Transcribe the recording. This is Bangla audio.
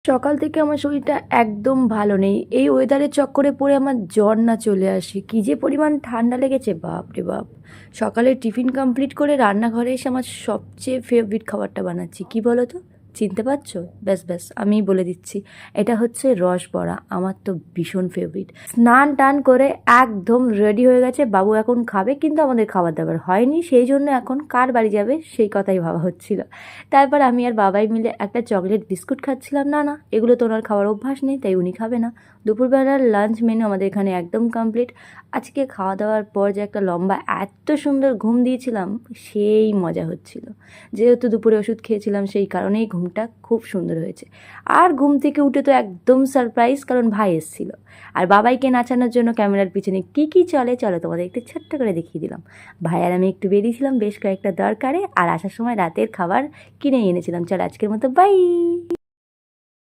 সকাল থেকে আমার শরীরটা একদম ভালো নেই। এই ওয়েদারের চক্করে পড়ে আমার জ্বর না চলে আসে। কী যে পরিমাণ ঠান্ডা লেগেছে বাপ রে বাপ! সকালে টিফিন কমপ্লিট করে রান্নাঘরে এসে আমার সবচেয়ে ফেভারিট খাবারটা বানাচ্ছি। কী বলো তো? চিনতে পারছো? ব্যাস ব্যাস আমিই বলে দিচ্ছি। এটা হচ্ছে রসবড়া। আমার তো ভীষণ ফেভারিট। স্নান টান করে একদম রেডি হয়ে গেছে। বাবু এখন খাবে, কিন্তু আমাদের খাবার দাবার হয়নি। সেই জন্য এখন কার বাড়ি যাবে সেই কথাই ভাবা হচ্ছিল। তারপর আমি আর বাবাই মিলে একটা চকলেট বিস্কুট খাচ্ছিলাম। না না, এগুলো তো ওনার খাওয়ার অভ্যাস নেই, তাই উনি খাবে না। দুপুরবেলার লাঞ্চ মেনু আমাদের এখানে একদম কমপ্লিট। আজকে খাওয়া দাওয়ার পর যে একটা লম্বা এত সুন্দর ঘুম দিয়েছিলাম, সেই মজা হচ্ছিল। যেহেতু দুপুরে ওষুধ খেয়েছিলাম, সেই কারণেই ঘুমটা খুব সুন্দর হয়েছে। আর ঘুম থেকে উঠে তো একদম সারপ্রাইজ, কারণ ভাই এসেছিল। আর বাবাইকে নাচানোর জন্য ক্যামেরার পিছনে কী কী চলে চলো তোমাদের একটু ছোট্ট করে দেখিয়ে দিলাম। ভাই আর আমি একটু বেরিয়েছিলাম বেশ কয়েকটা দরকারে, আর আসার সময় রাতের খাবার কিনে এনেছিলাম। চল আজকের মতো বাই।